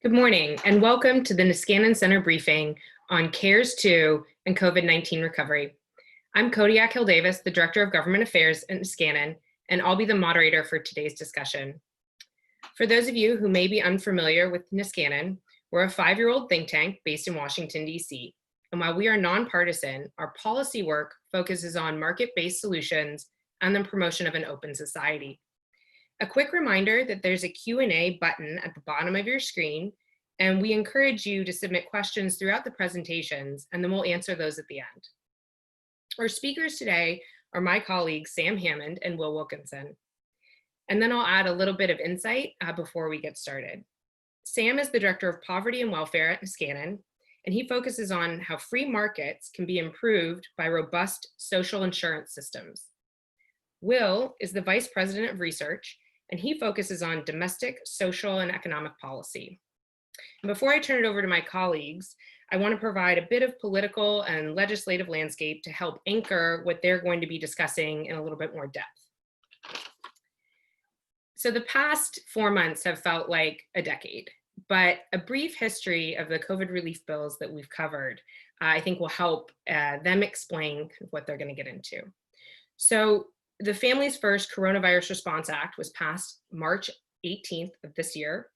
Good morning and welcome to the Niskanen Center briefing on CARES 2 and COVID-19 recovery. I'm Kodiak Hill-Davis, the Director of Government Affairs at Niskanen, and I'll be the moderator for today's discussion. For those of you who may be unfamiliar with Niskanen, we're a 5-year-old think tank based in Washington, D.C. And while we are nonpartisan, our policy work focuses on market-based solutions and the promotion of an open society. A quick reminder that there's a Q&A button at the bottom of your screen, and we encourage you to submit questions throughout the presentations, and then we'll answer those at the end. Our speakers today are my colleagues, Sam Hammond and Will Wilkinson. And then I'll add a little bit of insight before we get started. Sam is the Director of Poverty and Welfare at Niskanen, and he focuses on how free markets can be improved by robust social insurance systems. Will is the Vice President of Research, and he focuses on domestic, social, and economic policy. And before I turn it over to my colleagues, I want to provide a bit of political and legislative landscape to help anchor what they're going to be discussing in a little bit more depth. So the past 4 months have felt like a decade, but a brief history of the COVID relief bills that we've covered, I think will help them explain what they're going to get into. So the Families First Coronavirus Response Act was passed March 18th of this year.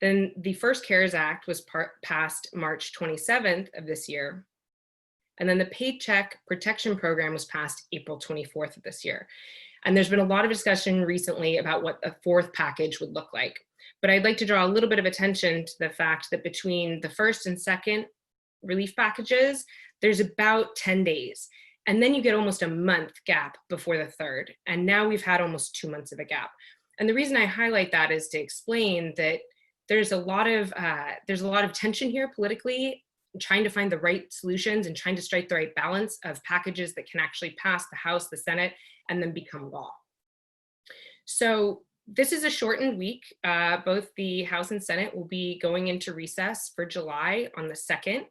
Then the first CARES Act was passed March 27th of this year. And then the Paycheck Protection Program was passed April 24th of this year. And there's been a lot of discussion recently about what a fourth package would look like. But I'd like to draw a little bit of attention to the fact that between the first and second relief packages, there's about 10 days. And then you get almost a month gap before the third. And now we've had almost 2 months of a gap. And the reason I highlight that is to explain that there's a lot of tension here politically, trying to find the right solutions and trying to strike the right balance of packages that can actually pass the House, the Senate, and then become law. So this is a shortened week. Both the House and Senate will be going into recess for July on the 2nd.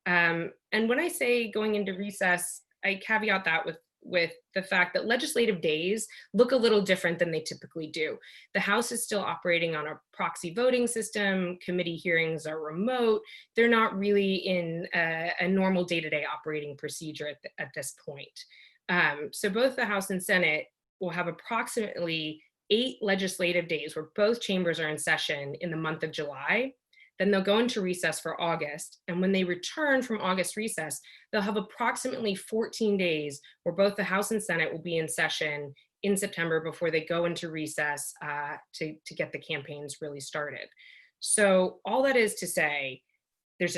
And when I say going into recess, I caveat that with the fact that legislative days look a little different than they typically do. The House is still operating on a proxy voting system. Committee hearings are remote. They're not really in a normal day-to-day operating procedure at this point. So both the House and Senate will have approximately 8 legislative days where both chambers are in session in the month of July. Then they'll go into recess for August. And when they return from August recess, they'll have approximately 14 days where both the House and Senate will be in session in September before they go into recess to get the campaigns really started. So all that is to say, there's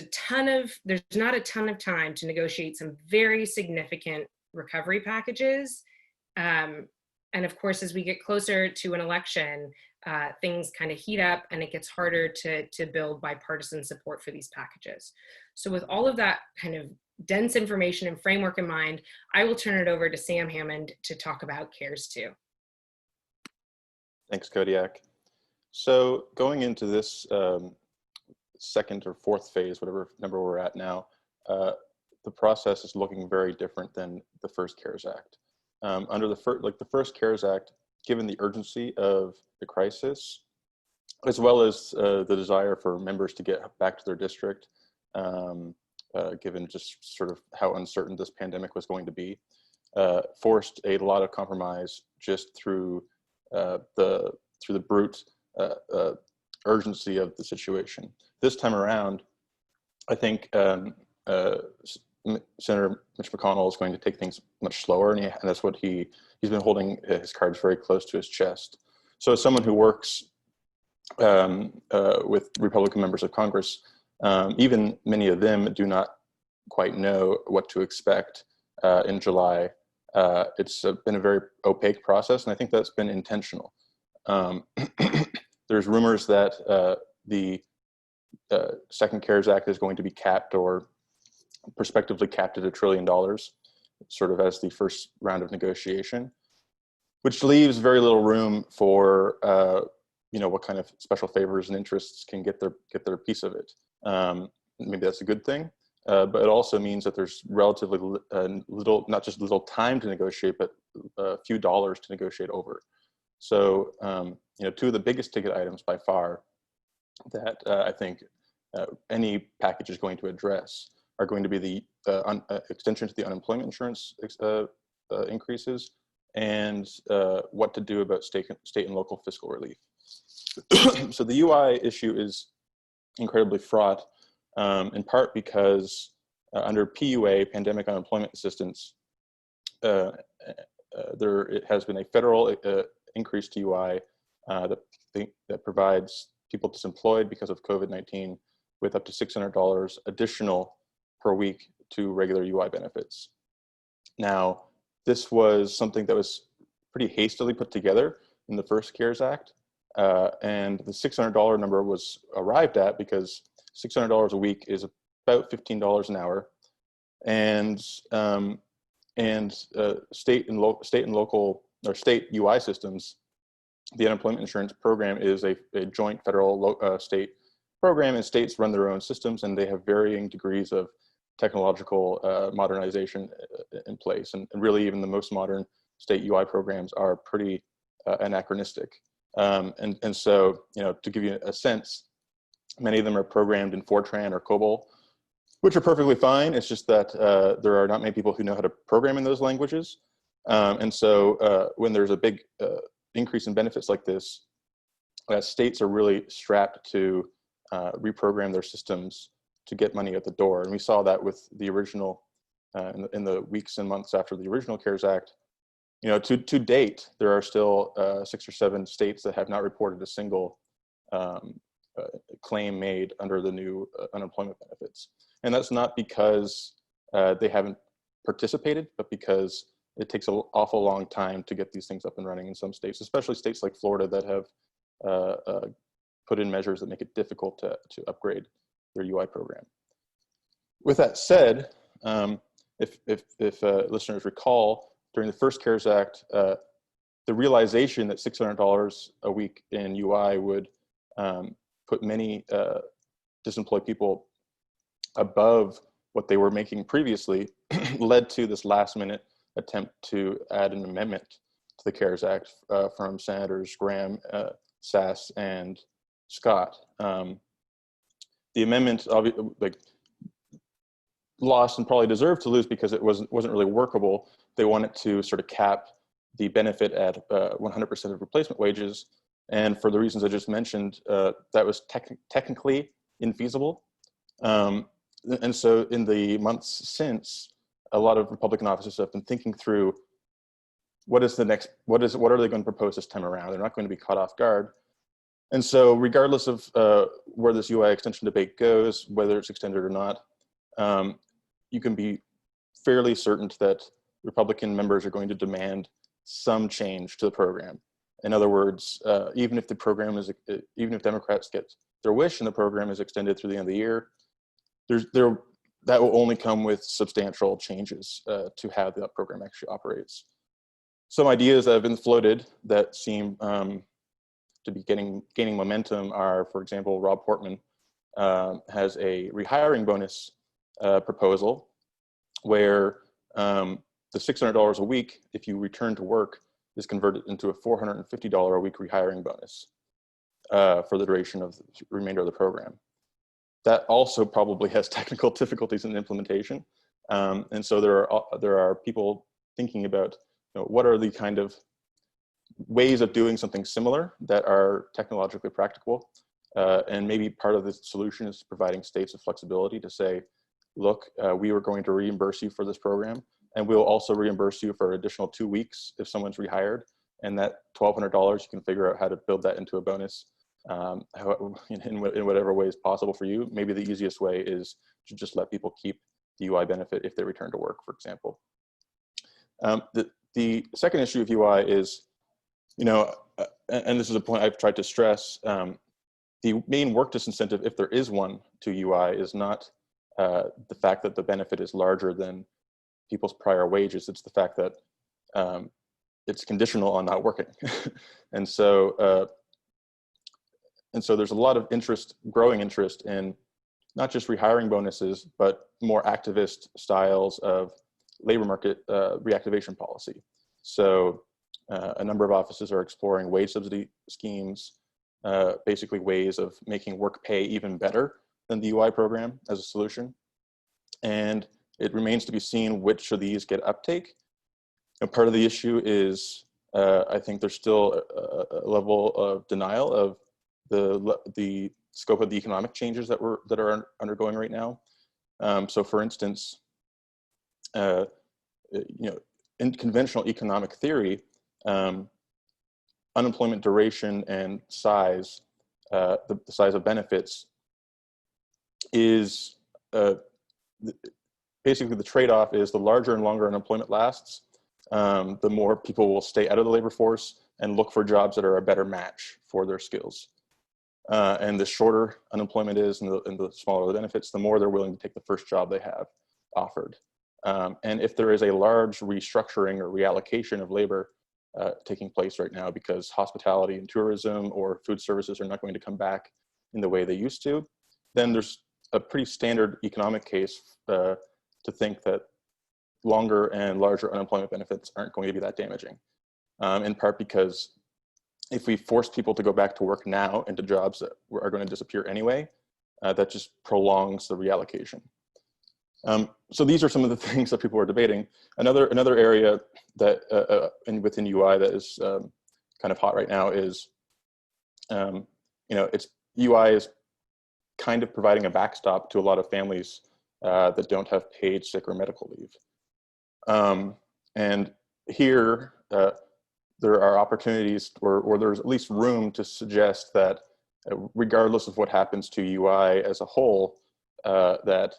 not a ton of time to negotiate some very significant recovery packages. And of course, as we get closer to an election, things kind of heat up and it gets harder to build bipartisan support for these packages. So with all of that kind of dense information and framework in mind, I will turn it over to Sam Hammond to talk about CARES 2. Thanks, Kodiak. So going into this second or fourth phase, whatever number we're at now, the process is looking very different than the first CARES Act. Under the first CARES Act, given the urgency of the crisis, as well as the desire for members to get back to their district, given just sort of how uncertain this pandemic was going to be, forced a lot of compromise just through the brute urgency of the situation. This time around, I think Senator Mitch McConnell is going to take things much slower, and that's what he's been holding his cards very close to his chest. So as someone who works with Republican members of Congress, even many of them do not quite know what to expect in July. It's been a very opaque process, and I think that's been intentional. There's rumors that the second CARES Act is going to be capped or prospectively capped at $1 trillion, sort of as the first round of negotiation, which leaves very little room for what kind of special favors and interests can get their piece of it. Maybe that's a good thing, but it also means that there's relatively little, not just little time to negotiate, but a few dollars to negotiate over. So, two of the biggest ticket items by far that I think any package is going to address are going to be the extension to the unemployment insurance increases, and what to do about state and local fiscal relief. So the UI issue is incredibly fraught, in part because under PUA, Pandemic Unemployment Assistance, there has been a federal increase to UI that provides people disemployed because of COVID-19 with up to $600 additional per week to regular UI benefits. Now, this was something that was pretty hastily put together in the first CARES Act, and the $600 number was arrived at because $600 a week is about $15 an hour, and state and local or state UI systems, the unemployment insurance program is a joint federal state program, and states run their own systems, and they have varying degrees of technological modernization in place. And really, even the most modern state UI programs are pretty anachronistic. And so, to give you a sense, many of them are programmed in Fortran or COBOL, which are perfectly fine. It's just that there are not many people who know how to program in those languages. And so when there's a big increase in benefits like this, states are really strapped to reprogram their systems to get money at the door. And we saw that with the original, in the weeks and months after the original CARES Act. To date, there are still 6 or 7 states that have not reported a single claim made under the new unemployment benefits. And that's not because they haven't participated, but because it takes an awful long time to get these things up and running in some states, especially states like Florida that have put in measures that make it difficult to upgrade their UI program. With that said, if listeners recall, during the first CARES Act, the realization that $600 a week in UI would put many disemployed people above what they were making previously led to this last minute attempt to add an amendment to the CARES Act from Senators Graham, Sass, and Scott. The amendment lost and probably deserved to lose because it wasn't really workable. They wanted to sort of cap the benefit at 100% of replacement wages. And for the reasons I just mentioned, that was technically infeasible. And so in the months since, a lot of Republican officers have been thinking through what are they going to propose this time around? They're not going to be caught off guard. And so regardless of where this UI extension debate goes, whether it's extended or not, you can be fairly certain that Republican members are going to demand some change to the program. In other words, even if Democrats get their wish and the program is extended through the end of the year, that will only come with substantial changes to how the program actually operates. Some ideas that have been floated that seem to be gaining momentum are, for example, Rob Portman has a rehiring bonus proposal where the $600 a week, if you return to work, is converted into a $450 a week rehiring bonus for the duration of the remainder of the program. That also probably has technical difficulties in implementation. And so there are people thinking about what are the kind of ways of doing something similar that are technologically practicable. And maybe part of the solution is providing states with flexibility to say, look, we are going to reimburse you for this program, and we'll also reimburse you for an additional 2 weeks if someone's rehired. And that $1,200, you can figure out how to build that into a bonus in whatever way is possible for you. Maybe the easiest way is to just let people keep the UI benefit if they return to work, for example. The second issue of UI is, and this is a point I've tried to stress, the main work disincentive, if there is one, to UI is not the fact that the benefit is larger than people's prior wages. It's the fact that it's conditional on not working. And so there's a lot of growing interest in not just rehiring bonuses, but more activist styles of labor market reactivation policy. So a number of offices are exploring wage subsidy schemes. basically ways of making work pay even better than the UI program as a solution. And it remains to be seen which of these get uptake. And part of the issue is, I think there's still a level of denial of the scope of the economic changes that are undergoing right now. So for instance, in conventional economic theory, unemployment duration and size, the size of benefits is basically the trade-off is the larger and longer unemployment lasts, the more people will stay out of the labor force and look for jobs that are a better match for their skills. And the shorter unemployment is and the smaller the benefits, the more they're willing to take the first job they have offered. And if there is a large restructuring or reallocation of labor taking place right now because hospitality and tourism or food services are not going to come back in the way they used to, then there's a pretty standard economic case to think that longer and larger unemployment benefits aren't going to be that damaging. In part because if we force people to go back to work now into jobs that are going to disappear anyway, that just prolongs the reallocation. So these are some of the things that people are debating. Another area that within UI that is kind of hot right now is, UI is kind of providing a backstop to a lot of families that don't have paid sick or medical leave. And here, there are opportunities or there's at least room to suggest that regardless of what happens to UI as a whole, that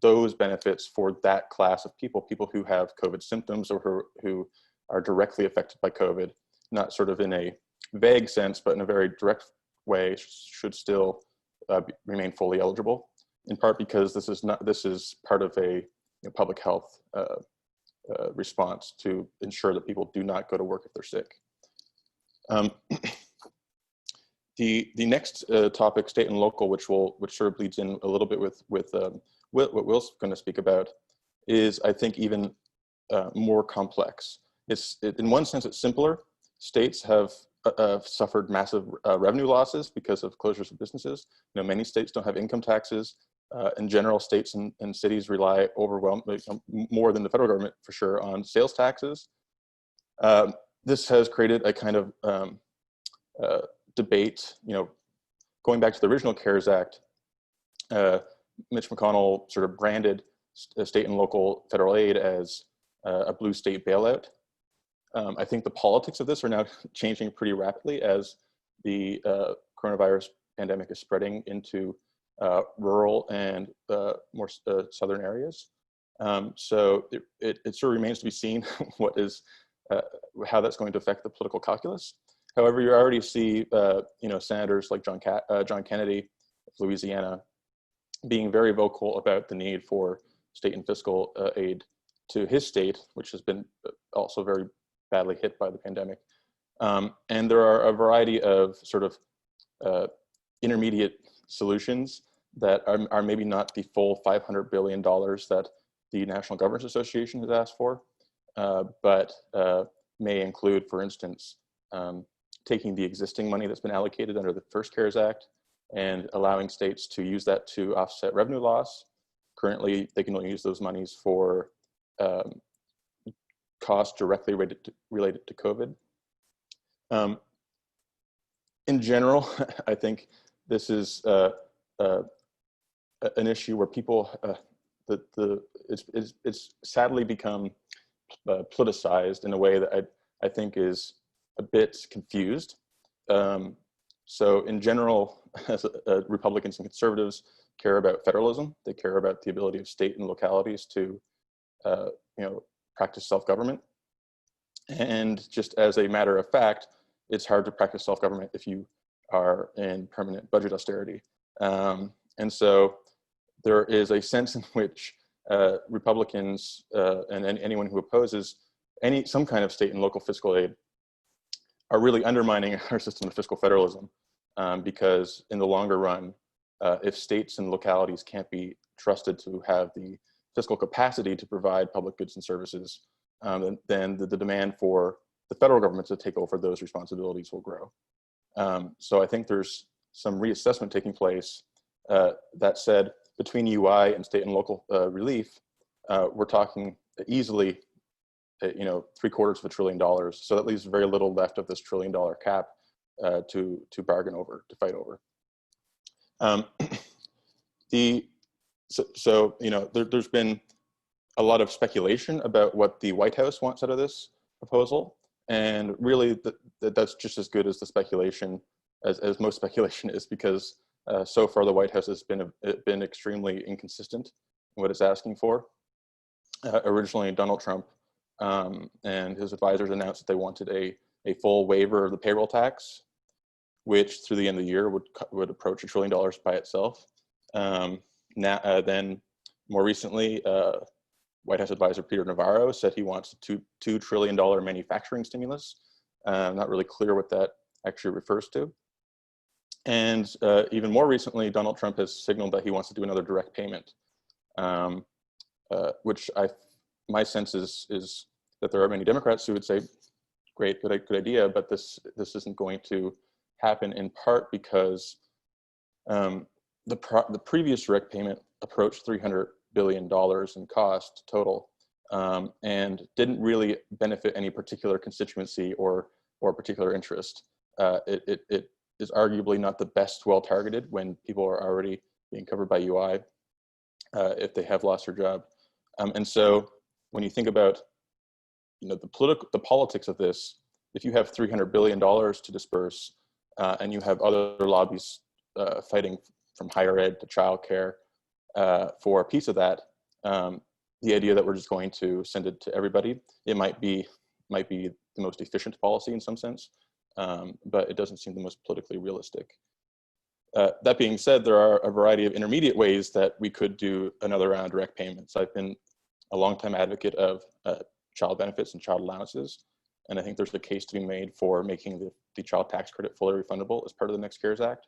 those benefits for that class of people who have COVID symptoms or who are directly affected by COVID, not sort of in a vague sense, but in a very direct way, should still remain fully eligible, in part because this is part of a public health response to ensure that people do not go to work if they're sick. The next topic, state and local, which sort of bleeds in a little bit with what Will's going to speak about, is I think even more complex. In one sense, it's simpler. States have suffered massive revenue losses because of closures of businesses. Many states don't have income taxes. In general, states and cities rely overwhelmingly, more than the federal government for sure, on sales taxes. This has created a kind of debate. Going back to the original CARES Act, Mitch McConnell sort of branded state and local federal aid as a blue state bailout. I think the politics of this are now changing pretty rapidly as the coronavirus pandemic is spreading into rural and more southern areas. So it sort of remains to be seen how that's going to affect the political calculus. However, you already see senators like John Kennedy of Louisiana being very vocal about the need for state and fiscal aid to his state, which has been also very badly hit by the pandemic. And there are a variety of sort of intermediate solutions that are maybe not the full $500 billion that the National Governors Association has asked for, but may include, for instance, taking the existing money that's been allocated under the first CARES Act and allowing states to use that to offset revenue loss. Currently, they can only use those monies for costs directly related to COVID. In general, I think this is an issue where people, it's sadly become politicized in a way that I think is a bit confused. So in general, as Republicans and conservatives care about federalism. They care about the ability of state and localities to, practice self-government. And just as a matter of fact, it's hard to practice self-government if you are in permanent budget austerity. And so there is a sense in which Republicans and anyone who opposes some kind of state and local fiscal aid are really undermining our system of fiscal federalism, because in the longer run, if states and localities can't be trusted to have the fiscal capacity to provide public goods and services, then the demand for the federal government to take over those responsibilities will grow. So I think there's some reassessment taking place. That said, between UI and state and local relief, we're talking easily, $750 billion. So that leaves very little left of this $1 trillion cap to bargain over, to fight over. There's been a lot of speculation about what the White House wants out of this proposal, and really that's just as good as the speculation as most speculation is, because so far the White House has been extremely inconsistent in what it's asking for. Originally, Donald Trump and his advisors announced that they wanted a full waiver of the payroll tax, which through the end of the year would approach $1 trillion by itself. Then more recently, White House advisor Peter Navarro said he wants a $2 trillion manufacturing stimulus. Not really clear what that actually refers to. And even more recently, Donald Trump has signaled that he wants to do another direct payment, which my sense is that there are many Democrats who would say, great, good idea, but this isn't going to happen, in part because the previous direct payment approached $300 billion in cost total, and didn't really benefit any particular constituency or particular interest. It is arguably not the best well-targeted when people are already being covered by UI if they have lost their job. And so when you think about the politics of this, if you have $300 billion to disperse and you have other lobbies fighting from higher ed to childcare for a piece of that, the idea that we're just going to send it to everybody, it might be the most efficient policy in some sense, but it doesn't seem the most politically realistic. That being said, there are a variety of intermediate ways that we could do another round of direct payments. I've been a longtime advocate of child benefits and child allowances, and I think there's a case to be made for making the child tax credit fully refundable as part of the next CARES Act.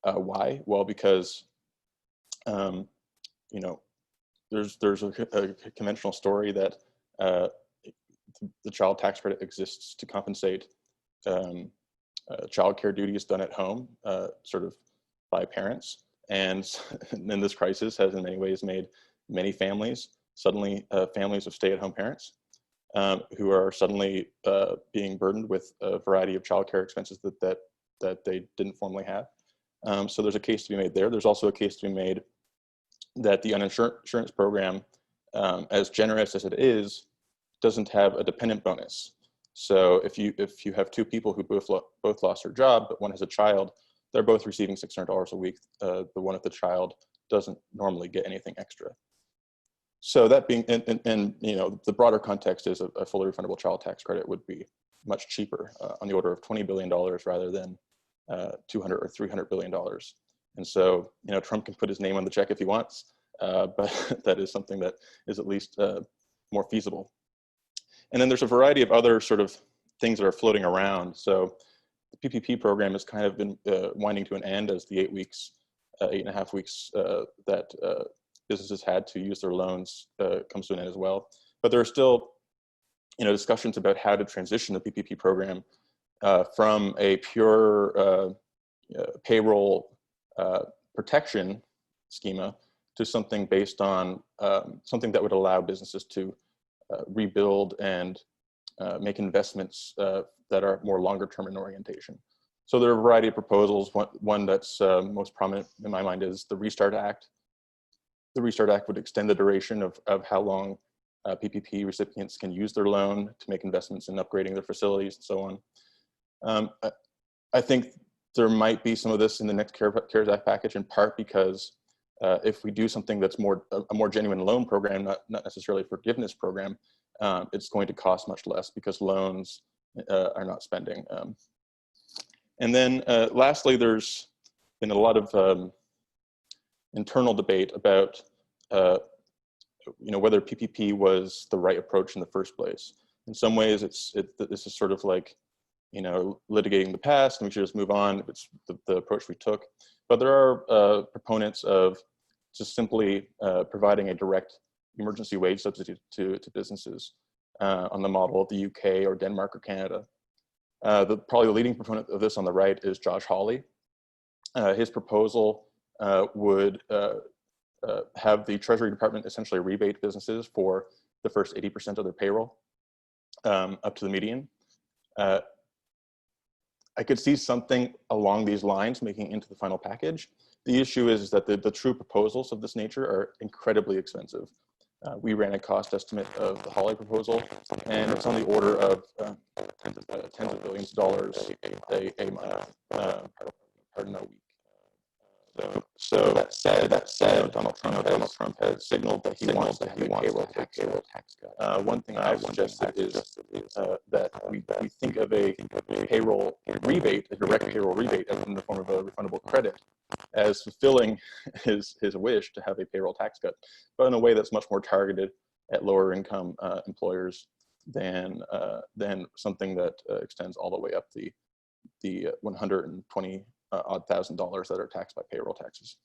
Why? Well, because there's a conventional story that the child tax credit exists to compensate childcare duties done at home, sort of by parents. And then this crisis has in many ways made many families suddenly families of stay-at-home parents who are suddenly being burdened with a variety of childcare expenses that they didn't formerly have. So there's a case to be made there. There's also a case to be made that the uninsurance insurance program, as generous as it is, doesn't have a dependent bonus. So if you have two people who both lost their job, but one has a child, they're both receiving $600 a week. The one with the child doesn't normally get anything extra. So that being, and the broader context is a fully refundable child tax credit would be much cheaper, on the order of $20 billion rather than $200 or $300 billion. And so, Trump can put his name on the check if he wants, but that is something that is at least more feasible. And then there's a variety of other sort of things that are floating around. So the PPP program has kind of been winding to an end as the 8.5 weeks that businesses had to use their loans comes to an end as well. But there are still, discussions about how to transition the PPP program from a pure payroll protection schema to something based on something that would allow businesses to rebuild and make investments that are more longer term in orientation. So there are a variety of proposals. One that's most prominent in my mind is the Restart Act. The Restart Act would extend the duration of how long PPP recipients can use their loan to make investments in upgrading their facilities and so on. I think there might be some of this in the next CARES Act package, in part because if we do something that's a more genuine loan program, not necessarily a forgiveness program, it's going to cost much less because loans are not spending. And then lastly, there's been a lot of internal debate about whether PPP was the right approach in the first place. In some ways, this is sort of like litigating the past and we should just move on. It's the approach we took. But there are proponents of just simply providing a direct emergency wage subsidy to businesses on the model of the UK or Denmark or Canada. Probably the leading proponent of this on the right is Josh Hawley. His proposal would have the Treasury Department essentially rebate businesses for the first 80% of their payroll up to the median. I could see something along these lines making into the final package. The issue is that the true proposals of this nature are incredibly expensive. We ran a cost estimate of the Hawley proposal, and it's on the order of tens of billions of dollars a month, pardon, a week. So that said, Donald Trump has signaled that he wants to have a payroll tax cut. One thing I've suggested is that we think of a payroll rebate, a direct payroll rebate, in the form of a refundable credit, as fulfilling his wish to have a payroll tax cut, but in a way that's much more targeted at lower income employers than something that extends all the way up the 120 odd $1,000 that are taxed by payroll taxes.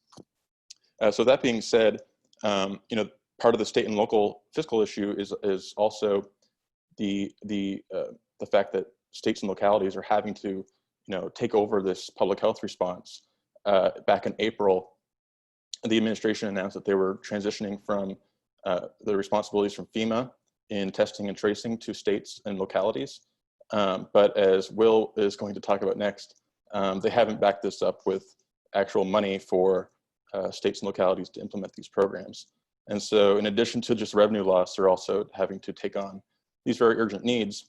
So that being said, part of the state and local fiscal issue is also the fact that states and localities are having to take over this public health response. Back in April, the administration announced that they were transitioning from the responsibilities from FEMA in testing and tracing to states and localities. But as Will is going to talk about next, they haven't backed this up with actual money for states and localities to implement these programs. And so in addition to just revenue loss, they're also having to take on these very urgent needs.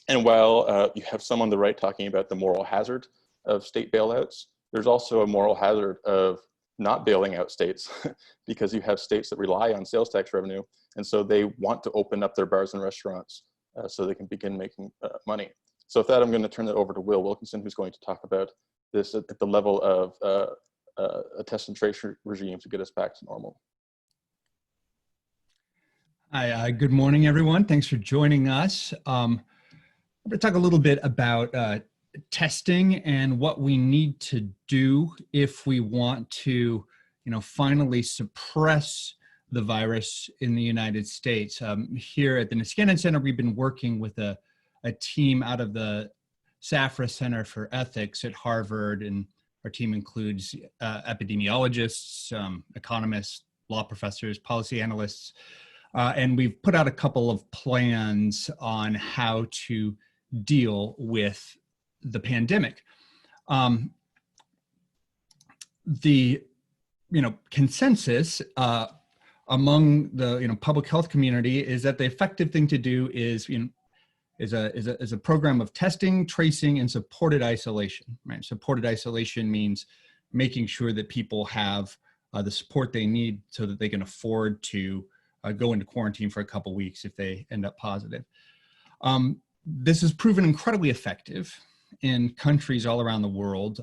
And while you have some on the right talking about the moral hazard of state bailouts, there's also a moral hazard of not bailing out states because you have states that rely on sales tax revenue. And so they want to open up their bars and restaurants so they can begin making money. So with that, I'm going to turn it over to Will Wilkinson, who's going to talk about this at the level of a test and trace regime to get us back to normal. Hi, good morning, everyone. Thanks for joining us. I'm going to talk a little bit about testing and what we need to do if we want to, finally suppress the virus in the United States. Here at the Niskanen Center, we've been working with a team out of the Safra Center for Ethics at Harvard, and our team includes epidemiologists, economists, law professors, policy analysts, and we've put out a couple of plans on how to deal with the pandemic. The consensus among the public health community is that the effective thing to do is is a program of testing, tracing, and supported isolation. Right? Supported isolation means making sure that people have the support they need so that they can afford to go into quarantine for a couple weeks if they end up positive. This has proven incredibly effective in countries all around the world.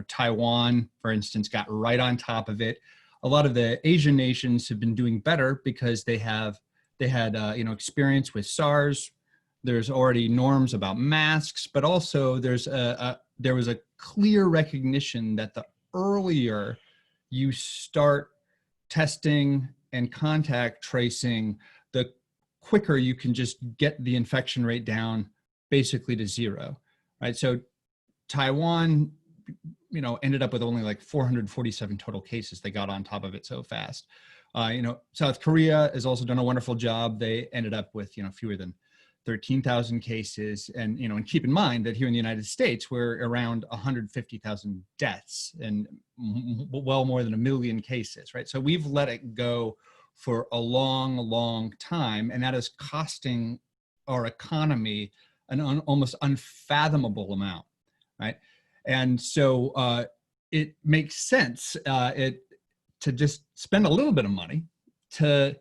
Taiwan, for instance, got right on top of it. A lot of the Asian nations have been doing better because they had experience with SARS. There's already norms about masks, but also there was a clear recognition that the earlier you start testing and contact tracing, the quicker you can just get the infection rate down basically to zero, right? So Taiwan, ended up with only like 447 total cases. They got on top of it so fast. South Korea has also done a wonderful job. They ended up with, fewer than 13,000 cases. And, and keep in mind that here in the United States, we're around 150,000 deaths and well more than 1 million cases, right? So we've let it go for a long, long time. And that is costing our economy an almost unfathomable amount, right? And so it makes sense to just spend a little bit of money to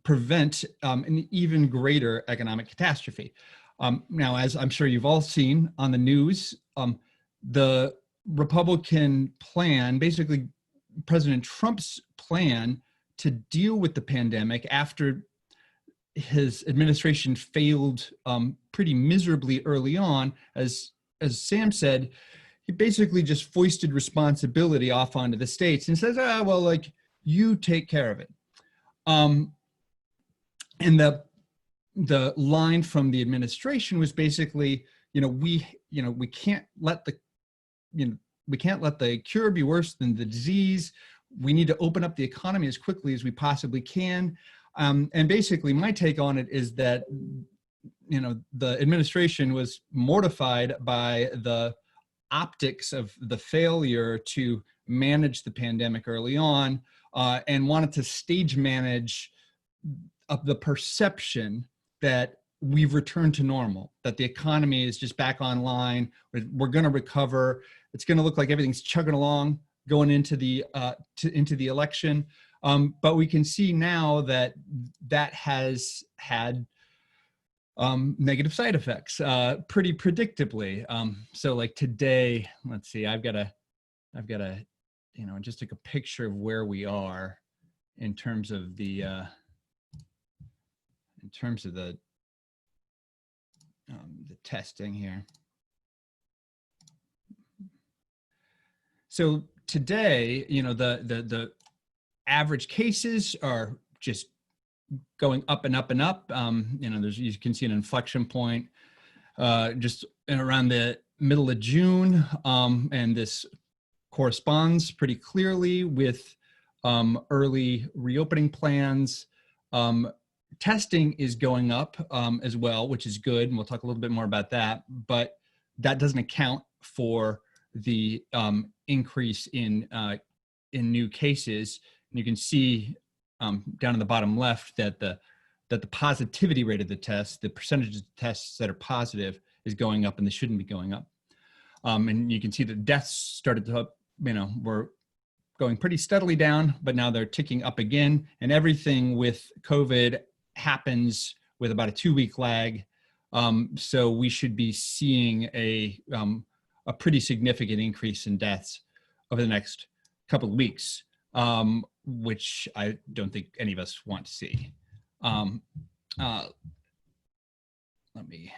prevent an even greater economic catastrophe. Now, as I'm sure you've all seen on the news, the Republican plan, basically President Trump's plan to deal with the pandemic after his administration failed pretty miserably early on, as Sam said, he basically just foisted responsibility off onto the states and says, you take care of it. And the the line from the administration was basically, we can't let the, we can't let the cure be worse than the disease. We need to open up the economy as quickly as we possibly can. And basically my take on it is that, the administration was mortified by the optics of the failure to manage the pandemic early on, and wanted to stage manage the perception that we've returned to normal, that the economy is just back online. We're going to recover. It's going to look like everything's chugging along going into the into the election. But we can see now that that has had negative side effects pretty predictably. So like today, let's see, I've got to just take a picture of where we are in terms of the testing here. So today, the average cases are just going up and up and up. You can see an inflection point just around the middle of June, and this corresponds pretty clearly with early reopening plans. Testing is going up as well, which is good, and we'll talk a little bit more about that, but that doesn't account for the increase in new cases. And you can see down in the bottom left that the positivity rate of the test, the percentage of tests that are positive, is going up, and they shouldn't be going up. And you can see the deaths started to, were going pretty steadily down, but now they're ticking up again. And everything with COVID happens with about a 2-week lag. So we should be seeing a pretty significant increase in deaths over the next couple of weeks, which I don't think any of us want to see. Let me.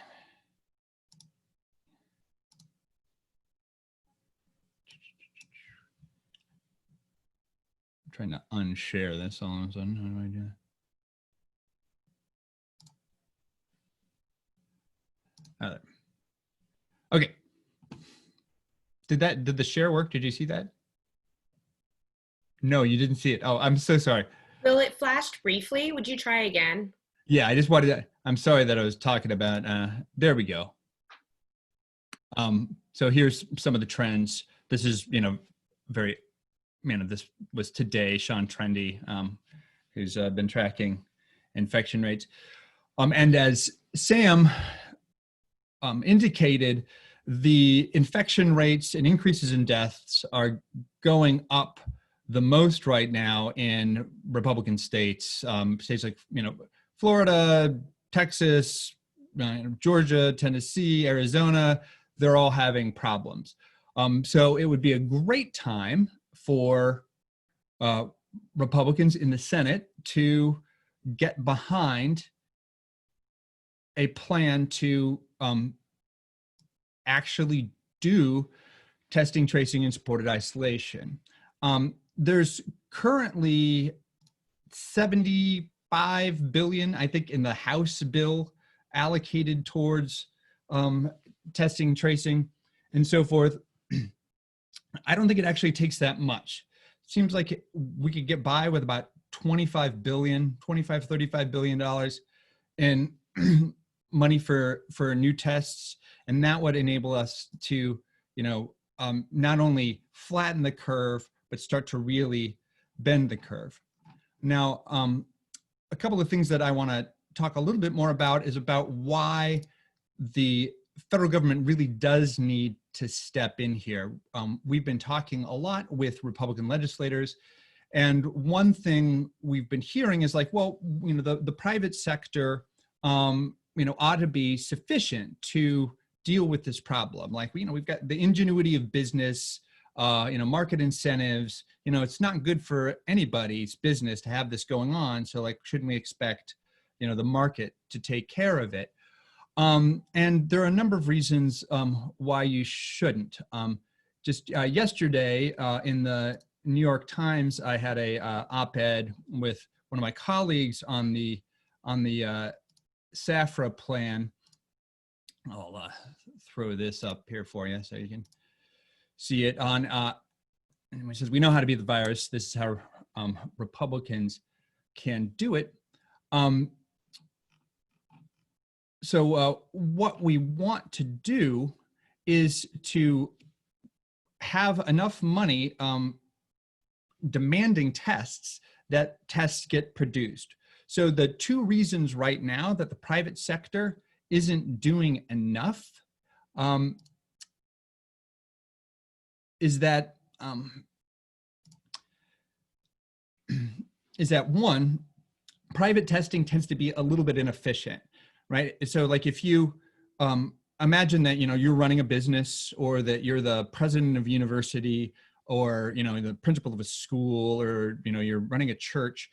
I'm trying to unshare this all of a sudden. How do I do that? Okay. Did the share work? Did you see that? No, you didn't see it. Oh, I'm so sorry. Will, it flashed briefly. Would you try again? Yeah, I just wanted to, I'm sorry that I was talking about, there we go. So here's some of the trends. This is, very, this was today, Sean Trendy, who's been tracking infection rates. And as Sam indicated, the infection rates and increases in deaths are going up the most right now in Republican states, states like, Florida, Texas, Georgia, Tennessee, Arizona. They're all having problems. So it would be a great time for Republicans in the Senate to get behind a plan to actually do testing, tracing, and supported isolation. There's currently $75 billion, I think, in the House bill allocated towards testing, tracing, and so forth. I don't think it actually takes that much. It seems like we could get by with about $35 billion, $35 billion in money for new tests, and that would enable us to, not only flatten the curve, but start to really bend the curve. Now, a couple of things that I want to talk a little bit more about is about why the federal government really does need to step in here. We've been talking a lot with Republican legislators, and one thing we've been hearing is like, well, the private sector, ought to be sufficient to deal with this problem. Like, we've got the ingenuity of business, market incentives. It's not good for anybody's business to have this going on. So like, shouldn't we expect, the market to take care of it? And there are a number of reasons why you shouldn't. Just yesterday in the New York Times, I had a op-ed with one of my colleagues on the SAFRA plan, I'll throw this up here for you so you can see it on, and it says, we know how to beat the virus. This is how Republicans can do it. So what we want to do is to have enough money demanding tests, that tests get produced. So the two reasons right now that the private sector isn't doing enough is that one, private testing tends to be a little bit inefficient, right? So like if you imagine that, you know, you're running a business, or that you're the president of a university, or, you know, the principal of a school, or, you know, you're running a church,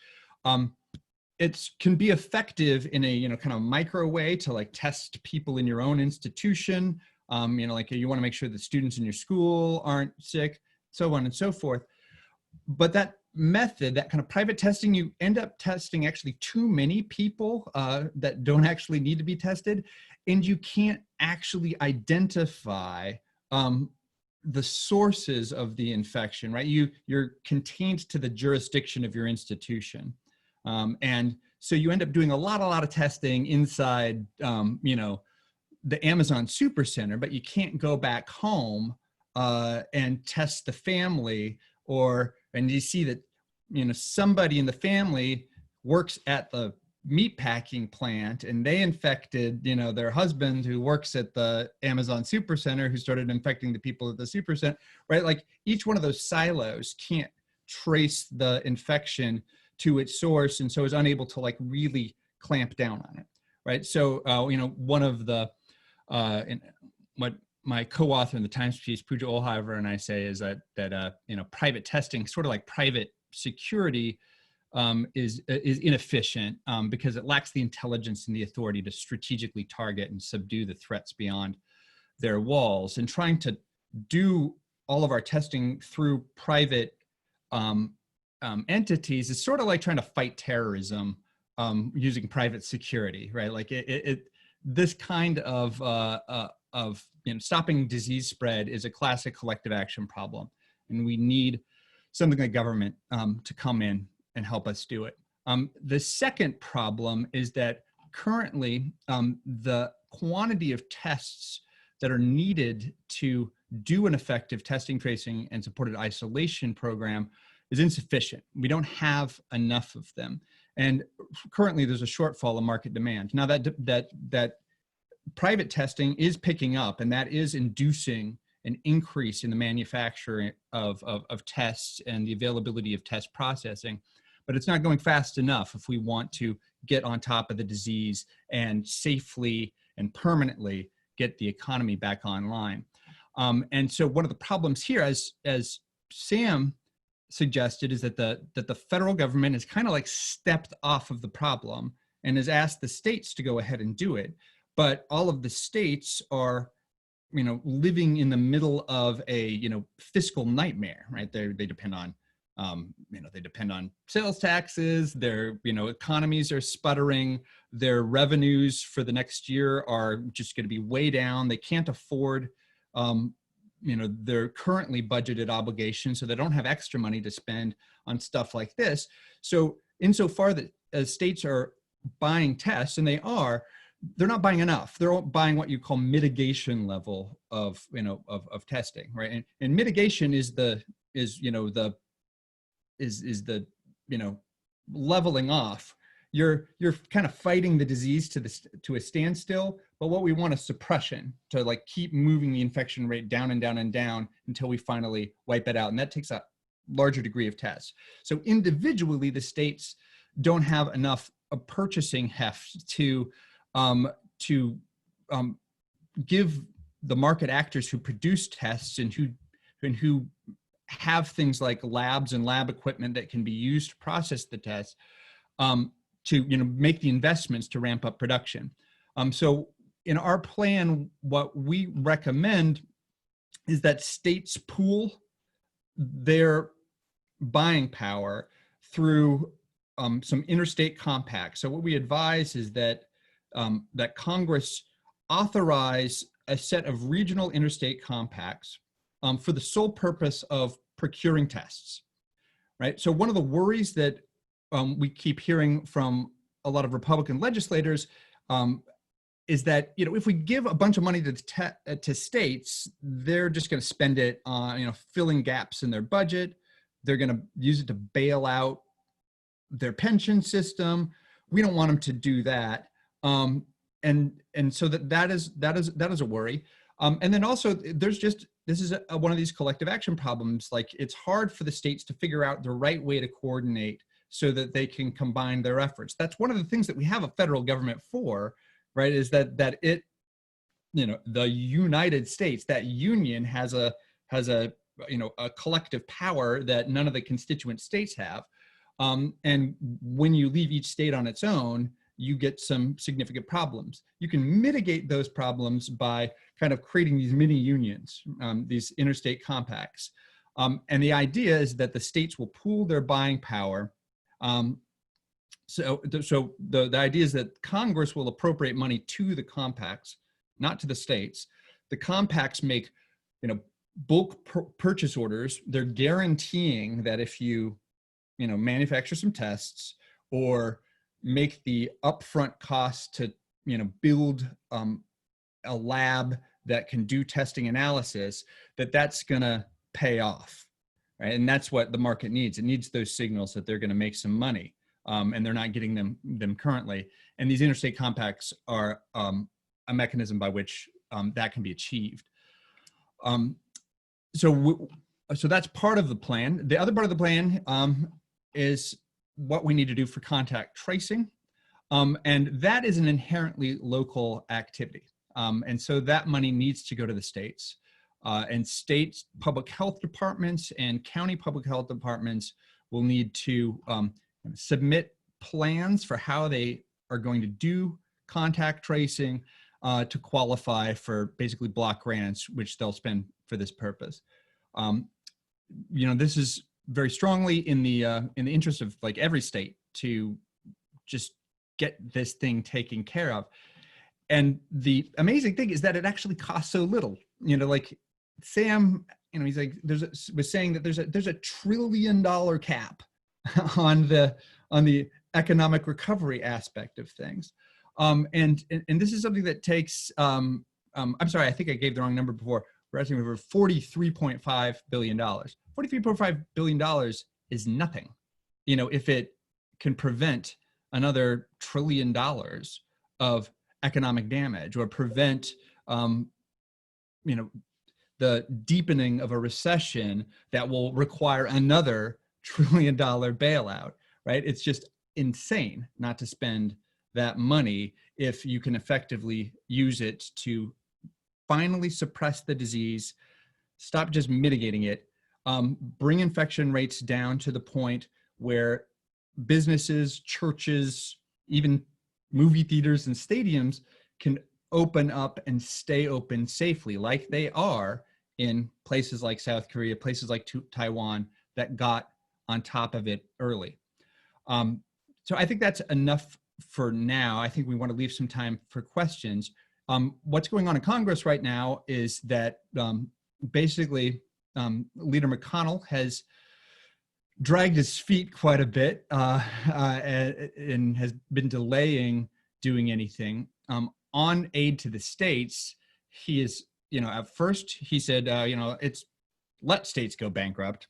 it can be effective in a, you know, kind of micro way to like test people in your own institution. You know, like you want to make sure that students in your school aren't sick, so on and so forth. But that method, that kind of private testing, you end up testing actually too many people that don't actually need to be tested, and you can't actually identify the sources of the infection, right? You're contained to the jurisdiction of your institution. And so you end up doing a lot of testing inside, you know, the Amazon Supercenter, but you can't go back home and test the family, and you see that, you know, somebody in the family works at the meatpacking plant, and they infected, you know, their husband who works at the Amazon Supercenter, who started infecting the people at the Supercenter, right? Like each one of those silos can't trace the infection to its source, and so is unable to like really clamp down on it, right? So, you know, one of the, what my co-author in the Times piece, Pooja Olheiver, and I say is that you know, private testing, sort of like private security, is inefficient because it lacks the intelligence and the authority to strategically target and subdue the threats beyond their walls. And trying to do all of our testing through private entities is sort of like trying to fight terrorism using private security, right? Like this kind of you know, stopping disease spread is a classic collective action problem, and we need something like government to come in and help us do it. The second problem is that currently the quantity of tests that are needed to do an effective testing, tracing, and supported isolation program is insufficient. We don't have enough of them. And currently there's a shortfall of market demand. Now that private testing is picking up, and that is inducing an increase in the manufacturing of tests and the availability of test processing, but it's not going fast enough if we want to get on top of the disease and safely and permanently get the economy back online. And so one of the problems here, as Sam suggested, is that the federal government has kind of like stepped off of the problem and has asked the states to go ahead and do it. But all of the states are, you know, living in the middle of a, you know, fiscal nightmare, right? They depend on, you know, they depend on sales taxes. Their, you know, economies are sputtering. Their revenues for the next year are just going to be way down. They can't afford, you know, their currently budgeted obligations, so they don't have extra money to spend on stuff like this. So insofar that as states are buying tests, and they're not buying enough. They're buying what you call mitigation level of, you know, of testing, right? And mitigation is the leveling off. You're kind of fighting the disease to a standstill, but what we want is suppression, to like keep moving the infection rate down and down and down until we finally wipe it out. And that takes a larger degree of tests. So individually, the states don't have enough purchasing heft to give the market actors who produce tests and who have things like labs and lab equipment that can be used to process the tests, to, you know, make the investments to ramp up production. So in our plan, what we recommend is that states pool their buying power through some interstate compacts. So what we advise is that that Congress authorize a set of regional interstate compacts for the sole purpose of procuring tests, right? So one of the worries that we keep hearing from a lot of Republican legislators is that, if we give a bunch of money to states, they're just going to spend it on, filling gaps in their budget. They're going to use it to bail out their pension system. We don't want them to do that. And so that is a worry. And then also this is one of these collective action problems. Like, it's hard for the states to figure out the right way to coordinate so that they can combine their efforts. That's one of the things that we have a federal government for, right? Is that it, the United States, that union has a collective power that none of the constituent states have. And when you leave each state on its own, you get some significant problems. You can mitigate those problems by kind of creating these mini unions, these interstate compacts. And the idea is that the states will pool their buying power. So the idea is that Congress will appropriate money to the compacts, not to the states. The compacts make, bulk purchase orders. They're guaranteeing that if you, manufacture some tests or make the upfront cost to, build a lab that can do testing analysis, that's going to pay off, right? And that's what the market needs. It needs those signals that they're going to make some money, and they're not getting them currently. And these interstate compacts are a mechanism by which that can be achieved. So that's part of the plan. The other part of the plan is what we need to do for contact tracing. And that is an inherently local activity. And so that money needs to go to the states. And state public health departments and county public health departments will need to submit plans for how they are going to do contact tracing to qualify for basically block grants, which they'll spend for this purpose. This is very strongly in the interest of like every state to just get this thing taken care of. And the amazing thing is that it actually costs so little. Like Sam, he's like was saying that there's a $1 trillion cap on the economic recovery aspect of things. And this is something that takes I'm sorry, I think I gave the wrong number before. We're asking for $43.5 billion. $43.5 billion is nothing, if it can prevent another $1 trillion of economic damage or prevent, the deepening of a recession that will require another $1 trillion bailout, right? It's just insane not to spend that money if you can effectively use it to finally suppress the disease, stop just mitigating it, bring infection rates down to the point where businesses, churches, even movie theaters and stadiums can open up and stay open safely, like they are in places like South Korea, places like Taiwan that got on top of it early. So I think that's enough for now. I think we want to leave some time for questions. What's going on in Congress right now is that basically Leader McConnell has dragged his feet quite a bit and has been delaying doing anything. On aid to the states, he is, at first he said, it's let states go bankrupt.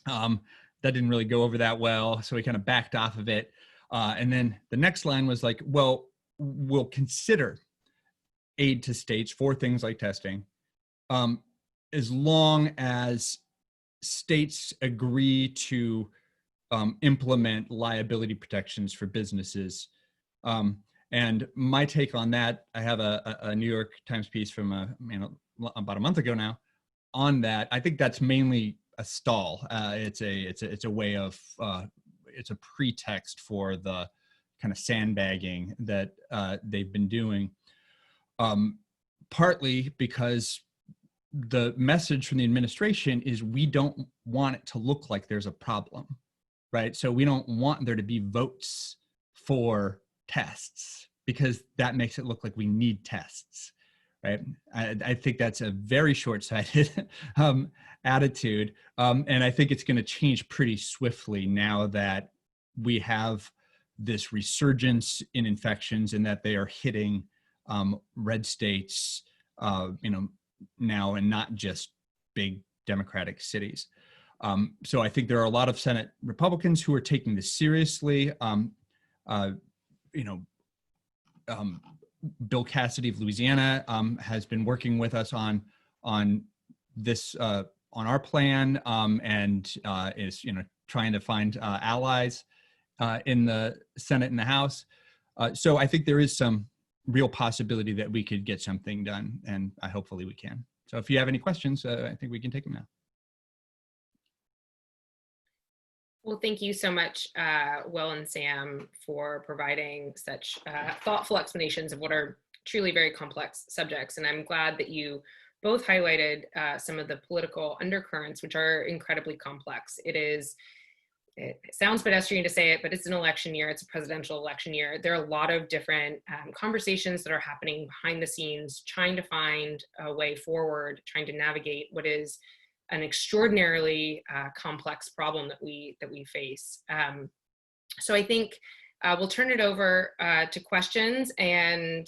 That didn't really go over that well, so he kind of backed off of it. And then the next line was like, well, we'll consider aid to states for things like testing, as long as states agree to implement liability protections for businesses. And my take on that, I have a New York Times piece from about a month ago now on that. I think that's mainly a stall. It's a way of it's a pretext for the kind of sandbagging that they've been doing. Partly because the message from the administration is we don't want it to look like there's a problem, right? So we don't want there to be votes for tests, because that makes it look like we need tests, right? I think that's a very short-sighted attitude. And I think it's going to change pretty swiftly now that we have this resurgence in infections and that they are hitting red states, now, and not just big Democratic cities. So I think there are a lot of Senate Republicans who are taking this seriously. Bill Cassidy of Louisiana has been working with us on this on our plan, and is trying to find allies in the Senate and the House. So I think there is some real possibility that we could get something done, and hopefully we can. So if you have any questions, I think we can take them now. Well, thank you so much, Will and Sam, for providing such thoughtful explanations of what are truly very complex subjects. And I'm glad that you both highlighted some of the political undercurrents, which are incredibly complex. It sounds pedestrian to say it, but it's an election year. It's a presidential election year. There are a lot of different conversations that are happening behind the scenes, trying to find a way forward, trying to navigate what is an extraordinarily complex problem that we face. So I think we'll turn it over to questions, and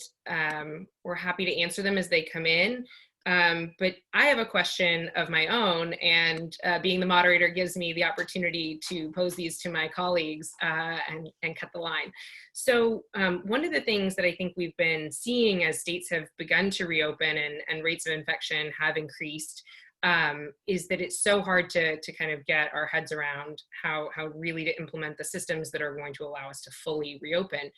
we're happy to answer them as they come in. But I have a question of my own, and being the moderator gives me the opportunity to pose these to my colleagues and cut the line. So one of the things that I think we've been seeing as states have begun to reopen and rates of infection have increased is that it's so hard to kind of get our heads around how really to implement the systems that are going to allow us to fully reopen.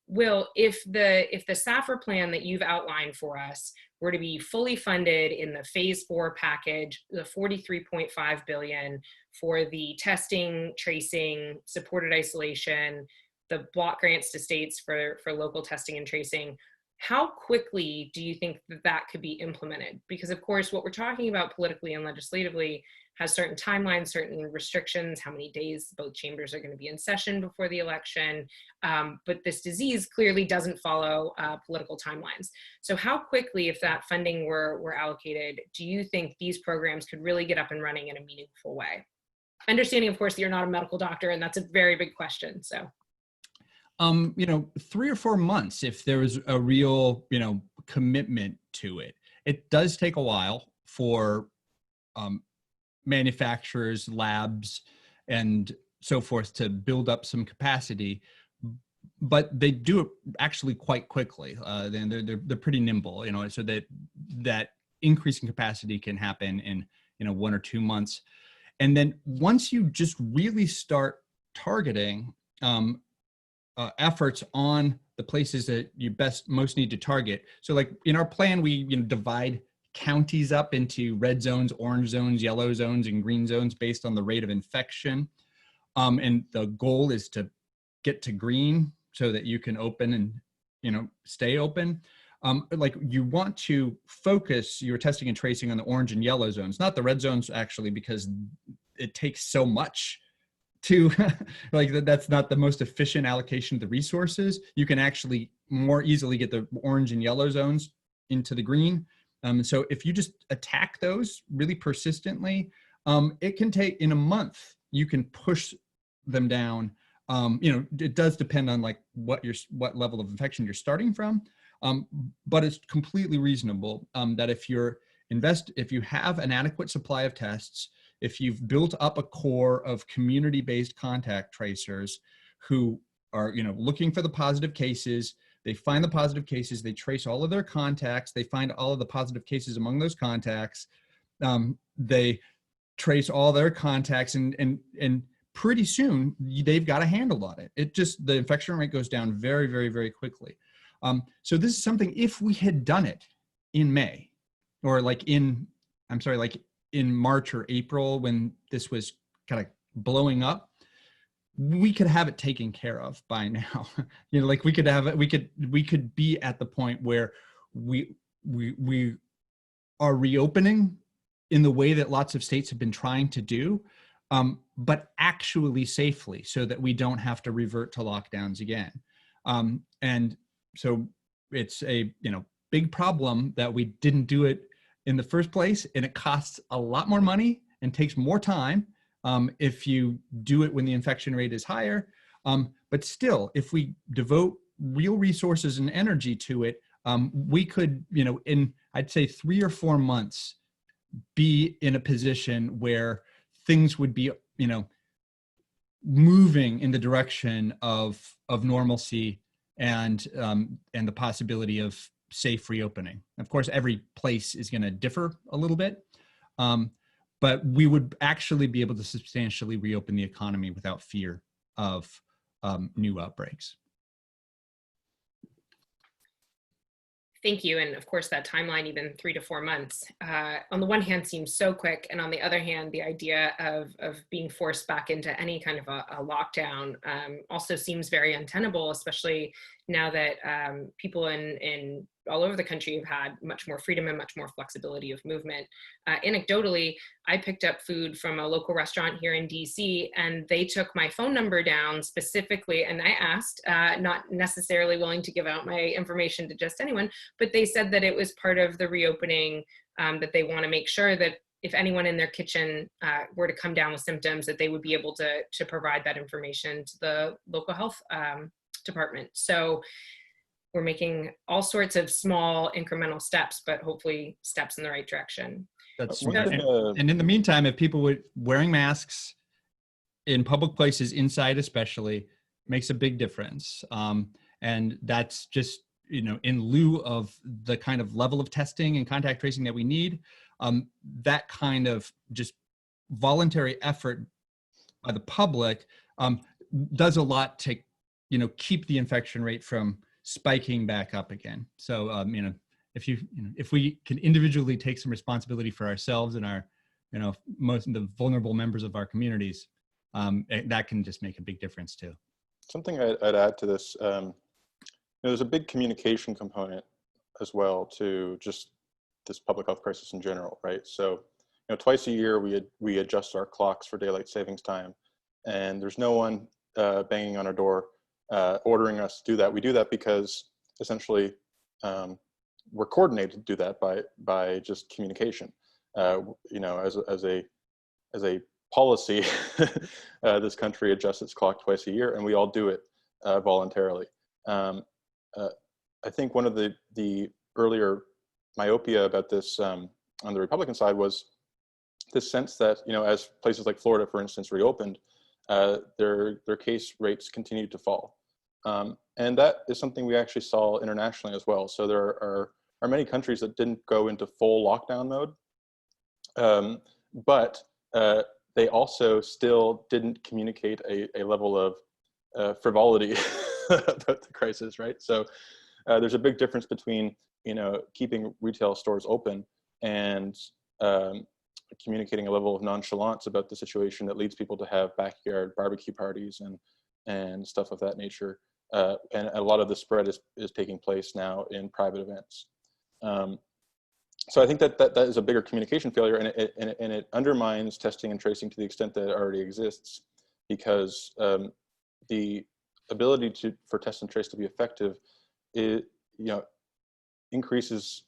Will, if the SAFR plan that you've outlined for us were to be fully funded in the phase 4 package, the $43.5 billion for the testing, tracing, supported isolation, the block grants to states for local testing and tracing, how quickly do you think that could be implemented? Because of course, what we're talking about politically and legislatively has certain timelines, certain restrictions, how many days both chambers are going to be in session before the election. But this disease clearly doesn't follow political timelines. So how quickly, if that funding were allocated, do you think these programs could really get up and running in a meaningful way? Understanding, of course, that you're not a medical doctor, and that's a very big question, so. 3 or 4 months, if there was a real, commitment to it. It does take a while for manufacturers, labs, and so forth to build up some capacity, but they do it actually quite quickly. They're pretty nimble, so that increase in capacity can happen in 1 or 2 months. And then once you just really start targeting efforts on the places that you most need to target. So like in our plan, we divide counties up into red zones, orange zones, yellow zones, and green zones based on the rate of infection. And the goal is to get to green so that you can open and stay open. Like you want to focus your testing and tracing on the orange and yellow zones, not the red zones actually, because it takes so much to that's not the most efficient allocation of the resources. You can actually more easily get the orange and yellow zones into the green. So if you just attack those really persistently, it can take, in a month, you can push them down. It does depend on like what level of infection you're starting from, but it's completely reasonable that if you have an adequate supply of tests, if you've built up a core of community-based contact tracers who are, looking for the positive cases, they find the positive cases, they trace all of their contacts, they find all of the positive cases among those contacts, they trace all their contacts, and pretty soon they've got a handle on it. The infection rate goes down very, very, very quickly. So this is something, if we had done it in May, or in March or April, when this was kind of blowing up, we could have it taken care of by now. We could be at the point where we are reopening in the way that lots of states have been trying to do, but actually safely, so that we don't have to revert to lockdowns again. And so it's a, big problem that we didn't do it in the first place, and it costs a lot more money and takes more time if you do it when the infection rate is higher. But still, if we devote real resources and energy to it, we could, in I'd say 3 or 4 months, be in a position where things would be, moving in the direction of normalcy and the possibility of safe reopening. Of course, every place is going to differ a little bit, but we would actually be able to substantially reopen the economy without fear of new outbreaks. Thank you. And of course, that timeline, even 3 to 4 months, on the one hand seems so quick. And on the other hand, the idea of being forced back into any kind of a lockdown also seems very untenable, especially now that people in all over the country have had much more freedom and much more flexibility of movement. Anecdotally, I picked up food from a local restaurant here in DC, and they took my phone number down specifically, and I asked, not necessarily willing to give out my information to just anyone, but they said that it was part of the reopening, that they want to make sure that if anyone in their kitchen were to come down with symptoms, that they would be able to provide that information to the local health department. So we're making all sorts of small incremental steps, but hopefully steps in the right direction. That's One right. thing, And in the meantime, if people were wearing masks in public places, inside especially, makes a big difference. And that's just, in lieu of the kind of level of testing and contact tracing that we need, that kind of just voluntary effort by the public does a lot to, keep the infection rate from spiking back up again. So, if we can individually take some responsibility for ourselves and our, most of the vulnerable members of our communities, that can just make a big difference too. Something I'd add to this, there's a big communication component as well to just this public health crisis in general, right? So, twice a year we adjust our clocks for daylight savings time, and there's no one banging on our door ordering us to do that. We do that because essentially we're coordinated to do that by just communication. As a policy, this country adjusts its clock twice a year, and we all do it voluntarily. I think one of the earlier myopia about this on the Republican side was this sense that, as places like Florida, for instance, reopened, their case rates continued to fall. And that is something we actually saw internationally as well. So there are many countries that didn't go into full lockdown mode, but they also still didn't communicate a level of frivolity about the crisis, right? So there's a big difference between, keeping retail stores open and communicating a level of nonchalance about the situation that leads people to have backyard barbecue parties and stuff of that nature. And a lot of the spread is taking place now in private events. So I think that is a bigger communication failure, and it undermines testing and tracing to the extent that it already exists, because the ability for test and trace to be effective, increases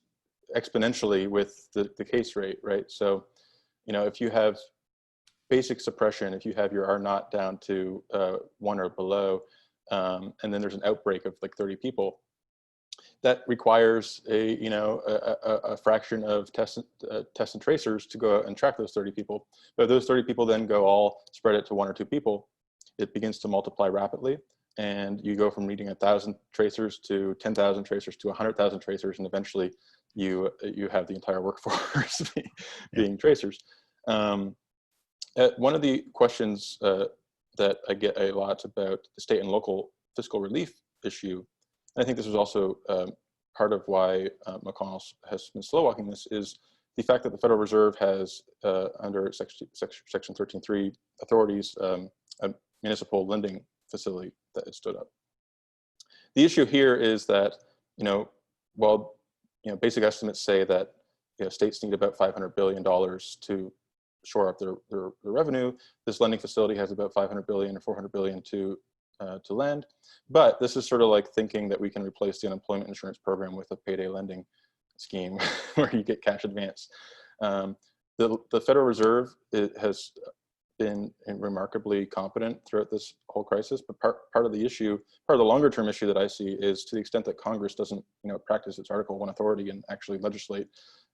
exponentially with the case rate, right? So, if you have basic suppression, if you have your R naught down to 1 or below, and then there's an outbreak of like 30 people, that requires a fraction of test and tracers to go out and track those 30 people. But if those 30 people then go all spread it to 1 or 2 people, it begins to multiply rapidly. And you go from needing 1,000 tracers to 10,000 tracers to 100,000 tracers, and eventually you have the entire workforce being tracers. One of the questions that I get a lot about the state and local fiscal relief issue, and I think this was also part of why McConnell has been slow walking this, is the fact that the Federal Reserve has, under Section 13.3 authorities, a municipal lending facility that is stood up. The issue here is that, while basic estimates say that states need about $500 billion to shore up their revenue, this lending facility has about $500 billion or $400 billion to to lend. But this is sort of like thinking that we can replace the unemployment insurance program with a payday lending scheme where you get cash advance. The Federal Reserve has been remarkably competent throughout this whole crisis, but part of the issue, part of the longer term issue that I see is to the extent that Congress doesn't, practice its Article 1 authority and actually legislate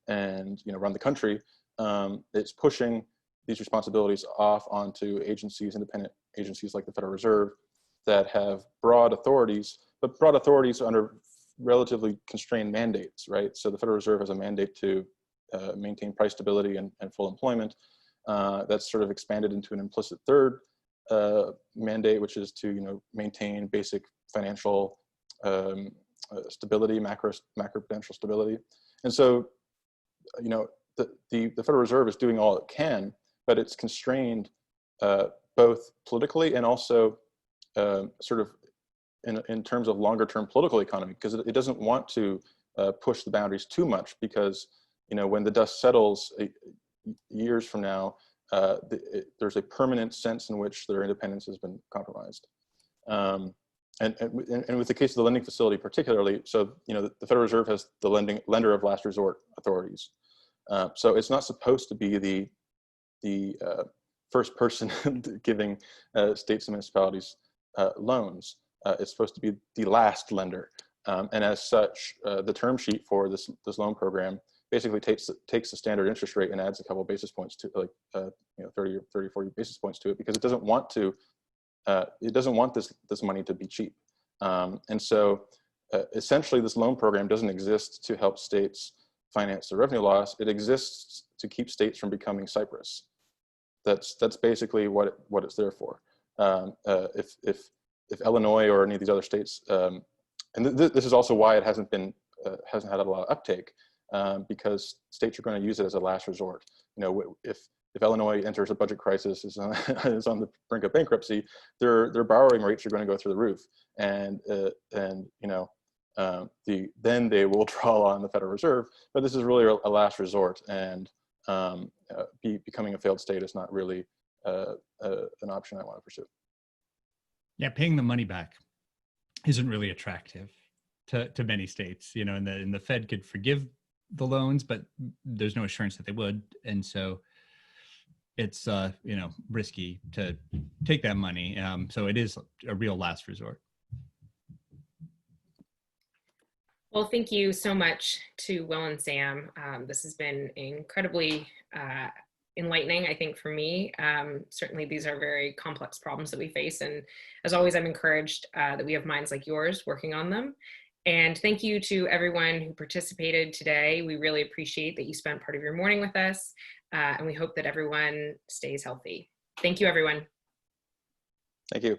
and, run the country, it's pushing these responsibilities off onto agencies, independent agencies like the Federal Reserve that have broad authorities, but broad authorities under relatively constrained mandates, right? So the Federal Reserve has a mandate to maintain price stability and full employment. That's sort of expanded into an implicit third mandate, which is to maintain basic financial stability, macroprudential stability. And so the Federal Reserve is doing all it can, but it's constrained both politically and also sort of in terms of longer term political economy, because it doesn't want to push the boundaries too much, because when the dust settles years from now, there's a permanent sense in which their independence has been compromised. And with the case of the lending facility particularly, so the Federal Reserve has the lender of last resort authorities. So it's not supposed to be the first person giving states and municipalities loans. It's supposed to be the last lender. And as such, the term sheet for this loan program basically takes the standard interest rate and adds a couple basis points to 30 or 40 basis points to it, because it doesn't want this money to be cheap. And so essentially this loan program doesn't exist to help states finance the revenue loss. It exists to keep states from becoming Cyprus. That's basically what it's there for. If Illinois or any of these other states, and this is also why it hasn't had a lot of uptake, because states are going to use it as a last resort. If Illinois enters a budget crisis, is on the brink of bankruptcy, their borrowing rates are going to go through the roof, and then they will draw on the Federal Reserve. But this is really a last resort, and becoming a failed state is not really an option I want to pursue. Yeah, paying the money back isn't really attractive to many states, and the Fed could forgive the loans, but there's no assurance that they would. And so it's, risky to take that money. So it is a real last resort. Well, thank you so much to Will and Sam. This has been incredibly enlightening, I think, for me. Certainly these are very complex problems that we face. And as always, I'm encouraged that we have minds like yours working on them. And thank you to everyone who participated today. We really appreciate that you spent part of your morning with us. And we hope that everyone stays healthy. Thank you, everyone. Thank you.